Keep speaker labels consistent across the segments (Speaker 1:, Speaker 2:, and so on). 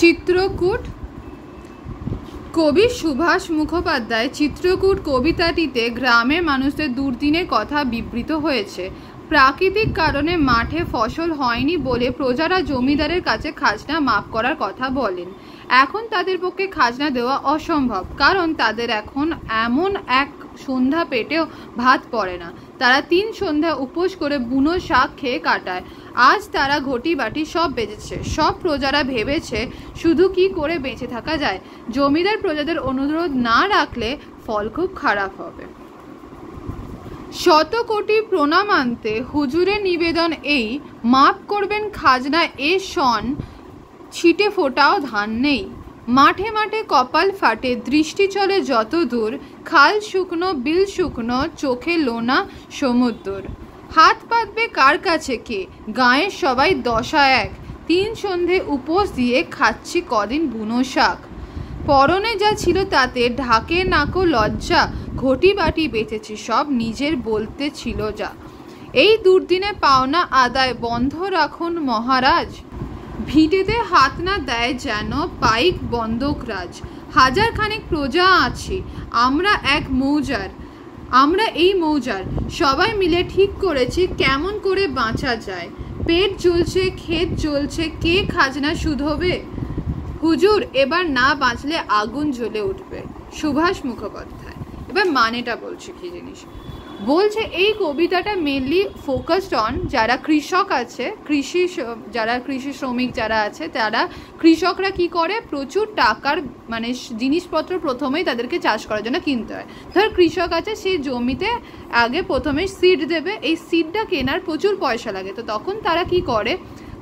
Speaker 1: চিত্রকূট। কবি সুভাষ মুখোপাধ্যায় চিত্রকূট কবিতাটিতে গ্রামের মানুষদের দুর্দিনের কথা বিবৃত হয়েছে। প্রাকৃতিক কারণে মাঠে ফসল হয়নি বলে প্রজারা জমিদারের কাছে খাজনা মাফ করার কথা বলেন। এখন তাদের পক্ষে খাজনা দেওয়া অসম্ভব, কারণ তাদের এখন এমন এক সন্ধ্যা পেটেও ভাত পড়ে না। তারা 3 সন্ধ্যা উপোস করে বুনো শাক খেয়ে কাটায়। আজ তারা ঘটি বাটি সব বেচেছে। সব প্রজারা ভেবেছে শুধু কি করে বেঁচে থাকা যায়। জমিদার প্রজাদের অনুরোধ না রাখলে ফল খুব খারাপ হবে। শত কোটি প্রণামান্তে হুজুরের নিবেদন এই, মাপ করবেন খাজনা এ সন, ছিটে ফোটাও ধান নেই। মাঠে মাঠে কপাল ফাটে, দৃষ্টি চলে যত দূর, খাল শুকনো বিল শুকনো, চোখে লোনা সমুদ্র। হাত পাতবে কার কাছে কে, গাঁয়ের সবাই দশা এক, 3 সন্ধে উপোস দিয়ে খাচ্ছি কদিন বুনো শাক। পরনে যা ছিল তাতে ঢাকে নাকো লজ্জা, ঘটি বাটি বেঁচেছি সব নিজের বলতে ছিল যা। এই দুর্দিনে পাওনা আদায় বন্ধ রাখুন মহারাজ, ভিটেতে হাত না দেয় যেন পাইক বন্দকরাজ। 1000 খানেক প্রজা আছি আমরা এক মৌজার, আমরা এই মৌজার সবাই মিলে ঠিক করেছি কেমন করে বাঁচা যায়। পেট জ্বলছে ক্ষেত জ্বলছে, কে খাজনা শুধবে, হুজুর এবার না বাঁচলে আগুন জ্বলে উঠবে। সুভাষ মুখোপাধ্যায়। এবার মানেটা বলছে কি জিনিস বলছে, এই কবিতাটা মেনলি ফোকাসড অন যারা কৃষক আছে, যারা কৃষি শ্রমিক যারা আছে, তারা কৃষকরা কি করে, প্রচুর টাকার মানে জিনিসপত্র প্রথমেই তাদেরকে চাষ করার জন্য কিনতে হয়। ধর কৃষক আছে, সেই জমিতে আগে প্রথমে সিড দেবে, এই সিডটা কেনার প্রচুর পয়সা লাগে। তো তখন তারা কি করে,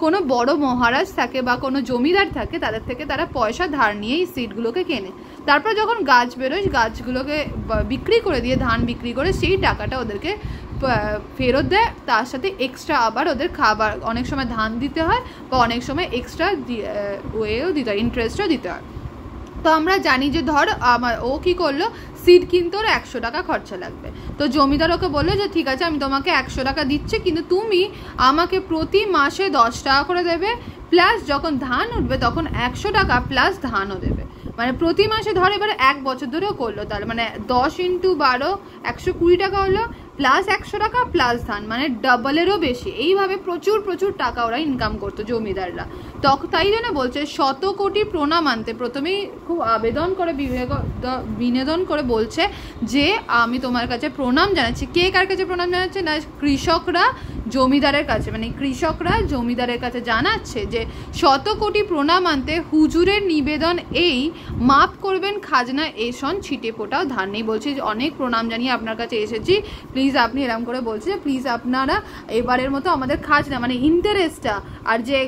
Speaker 1: কোনো বড় মহারাজ থাকে বা কোনো জমিদার থাকে, তাদের থেকে তারা পয়সা ধার নিয়ে এই সিডগুলোকে কেনে। তারপর যখন গাছ বেরোয়, গাছগুলোকে বিক্রি করে দিয়ে, ধান বিক্রি করে সেই টাকাটা ওদেরকে ফেরত দেয়। তার সাথে এক্সট্রা আবার ওদের খাবার, অনেক সময় ধান দিতে হয় বা অনেক সময় এক্সট্রা ওয়েও দিতে হয়, ইন্টারেস্টও দিতে হয়। তো আমরা জানি যে ধর ও কি করলো, সিড কিনতে ওর 100 টাকা খরচা লাগবে। তো জমিদার ওকে বললো যে ঠিক আছে, আমি তোমাকে 100 টাকা দিচ্ছি, কিন্তু তুমি আমাকে প্রতি মাসে 10 টাকা করে দেবে, প্লাস যখন ধান উঠবে তখন 100 টাকা প্লাস ধানও দেবে। মানে প্রতি মাসে ধর এবারে 1 বছর ধরেও করলো, তাহলে মানে 10 × 12 120 টাকা হলো, প্লাস 100 টাকা প্লাস ধান, মানে ডাবলেরও বেশি। এইভাবে প্রচুর প্রচুর টাকা ওরা ইনকাম করতো জমিদাররা। তাই জন্য বলছে শত কোটি প্রণাম আনতে, প্রথমেই খুব আবেদন করে বিনোদন করে বলছে যে আমি তোমার কাছে প্রণাম জানাচ্ছি। কে কার কাছে প্রণাম জানাচ্ছে না, কৃষকরা জমিদারের কাছে, মানে কৃষকরা জমিদারের কাছে জানাচ্ছে যে শত কোটি প্রণাম আনতে হুজুরের নিবেদন এই, মাপ করবেন খাজনা এ সন, ছিটে ফোটাও ধান নেই। বলছে অনেক প্রণাম জানিয়ে আপনার কাছে এসেছি, প্লিজ আপনি এরকম করে বলছে প্লিজ আপনারা এবারের মতো আমাদের খাজনা মানে ইন্টারেস্টটা আর যে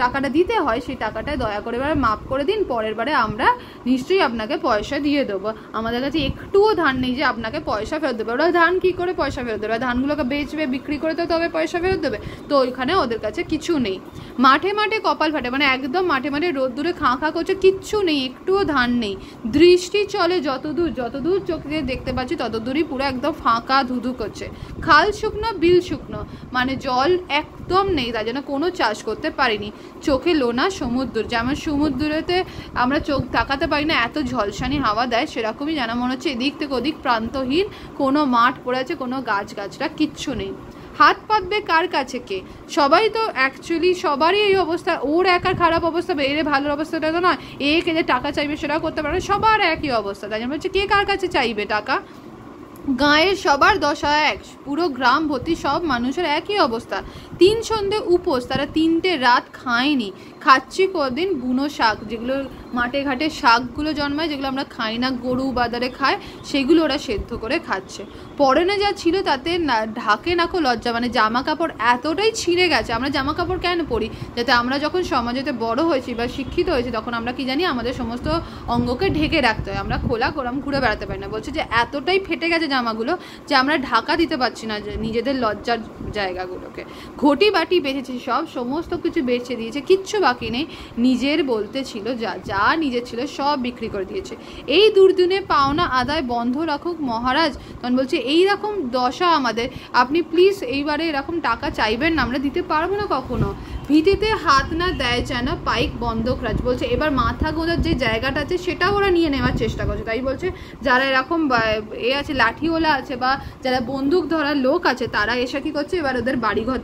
Speaker 1: টাকাটা দিতে হয় সেই টাকাটা দয়া করে এবার মাফ করে দিন, পরের বারে আমরা নিশ্চয়ই আপনাকে পয়সা দিয়ে দেবো। আমাদের কাছে একটুও ধান নেই যে আপনাকে পয়সা ফেরত দেবে। ওরা ধান কি করে পয়সা ফেরত দেবে, ধানগুলোকে বেচবে, বিক্রি করে তো তবে পয়সা ফেরত দেবে। তো ওইখানে ওদের কাছে কিছু নেই। মাঠে মাঠে কপাল ফাটে, মানে একদম মাঠে মাঠে রোদ্দুরে খাঁ খাঁ করছে, কিচ্ছু নেই, একটুও ধান নেই। দৃষ্টি চলে যতদূর চোখ দিয়ে দেখতে পাচ্ছি ততদূরই পুরো একদম ফাঁকা ধুধু করছে। খাল শুকনো বিল শুকনো, মানে জল একদম নেই, তাই জন্য কোনো চাষ করতে পারিনি। চোখে লোনা সমুদ্র, যেমন সমুদ্রেতে আমরা চোখ তাকাতে পারি না, এত ঝলসানি হাওয়া দেয়, সেরকমই যেন মনে হচ্ছে এদিক থেকে ওদিক প্রান্তহীন কোনো মাঠ পড়ে আছে, কোনো গাছগাছরা কিচ্ছু নেই। হাত পাতবে কার কাছে কে, সবাই তো অ্যাকচুয়ালি সবারই এই অবস্থা। ওর একার খারাপ অবস্থা, এর ভালো অবস্থাটা তো নয়, একে যে টাকা চাইবে সেটাও করতে পারে, সবার একই অবস্থা। তাই জন্য বলছে কে কার কাছে চাইবে টাকা, গাঁয়ের সবার দশা এক, পুরো গ্রাম ভর্তি সব মানুষের একই অবস্থা। 3 সন্ধে উপোস, তারা 3টে রাত খায়নি, খাচ্ছি কদিন বুনো শাক, যেগুলো মাঠে ঘাটে শাকগুলো জন্মায়, যেগুলো আমরা খাই না, গরু বাজারে খায়, সেগুলো ওরা সেদ্ধ করে খাচ্ছে। পরনে যা ছিল তাতে ঢাকে নাকো লজ্জা, মানে জামা কাপড় এতটাই ছিঁড়ে গেছে। আমরা জামা কাপড় কেন পরি, যাতে আমরা যখন সমাজেতে বড় হয়েছি বা শিক্ষিত হয়েছি তখন আমরা কি জানি আমাদের সমস্ত অঙ্গকে ঢেকে রাখতে হয়, আমরা খোলা গরম ঘুরে বেড়াতে পারি না। বলছে যে এতটাই ফেটে গেছে জামাগুলো যে আমরা ঢাকা দিতে পারছি না নিজেদের লজ্জার জায়গাগুলোকে। ঘটি বাটি বেঁচেছি সব, সমস্ত কিছু বেচে দিয়েছে, কিচ্ছু বাকি নেই। নিজের বলতে ছিল যা নিজের ছিল সব বিক্রি করে দিয়েছে। এই দুর্দিনে পাওনা আদায় বন্ধ রাখুক মহারাজ। তখন বলছে এইরকম দশা আমাদের, আপনি প্লিজ এইবারে এরকম টাকা চাইবেন না, আমরা দিতে পারবো না কখনো। ভিটিতে হাত না দেয় যেন পাইক বন্ধকরাজ। বলছে এবার মাথা গোঁজার যে জায়গাটা আছে সেটাও ওরা নিয়ে নেওয়ার চেষ্টা করছে। তাই বলছে যারা এরকম আছে লাঠিওয়ালা আছে বা যারা বন্দুক ধরার লোক আছে তারা এসে কি করছে, এবার ওদের বাড়ি ঘর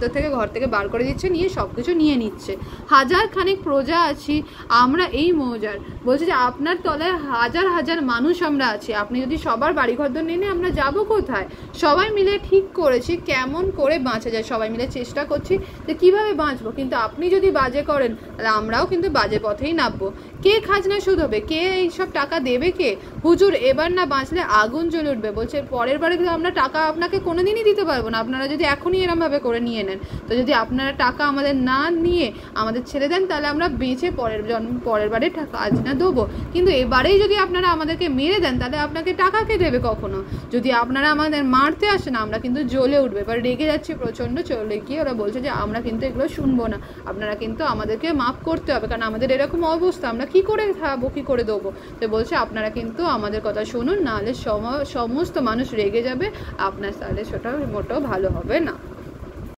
Speaker 1: থেকে বার করে দিচ্ছে, নিয়ে সব কিছু নিয়ে নিচ্ছে। হাজার খানিক প্রজা আছি আমরা এই মৌজার। বলছে যে আপনার তলায় হাজার হাজার মানুষ আমরা আছি, আপনি যদি সবার বাড়ি ঘর নিয়ে নিয়ে আমরা যাবো কোথায়? সবাই মিলে ঠিক করেছি কেমন করে বাঁচা যায়, সবাই মিলে চেষ্টা করছি যে কিভাবে বাঁচবো, কিন্তু আপনি যদি বাজে করেন তাহলে আমরাও কিন্তু বাজে পথেই নামবো। কে খাজনা শুধবে, কে এইসব টাকা দেবে কে? হুজুর এবার না বাঁচলে আগুন জ্বলে উঠবে। বলছে পরের বারে কিন্তু আমরা টাকা আপনাকে কোনোদিনই দিতে পারবো না, আপনারা যদি এখনই এরমভাবে করে নিয়ে নেন। তো যদি আপনারা টাকা আমাদের না নিয়ে আমাদের ছেড়ে দেন তাহলে আমরা বেঁচে পরের বারে খাজনা দেবো, কিন্তু এবারেই যদি আপনারা আমাদেরকে মেরে দেন তাহলে আপনাকে টাকা কে দেবে কখনো? যদি আপনারা আমাদের মারতে আসেন আমরা কিন্তু জ্বলে উঠবে। এবার রেগে যাচ্ছে প্রচণ্ড, চলে গিয়ে ওরা বলছে যে আমরা কিন্তু এগুলো শুনবো না, আপনারা কিন্তু আমাদেরকে মাফ করতে হবে, কারণ আমাদের এরকম অবস্থা আমরা কি করে খাবো, কি করে দেবো। তো বলছে আপনারা কিন্তু আমাদের কথা শুনুন, নাহলে সমস্ত মানুষ রেগে যাবে, আপনার তাহলে সেটা মোটেও ভালো হবে না।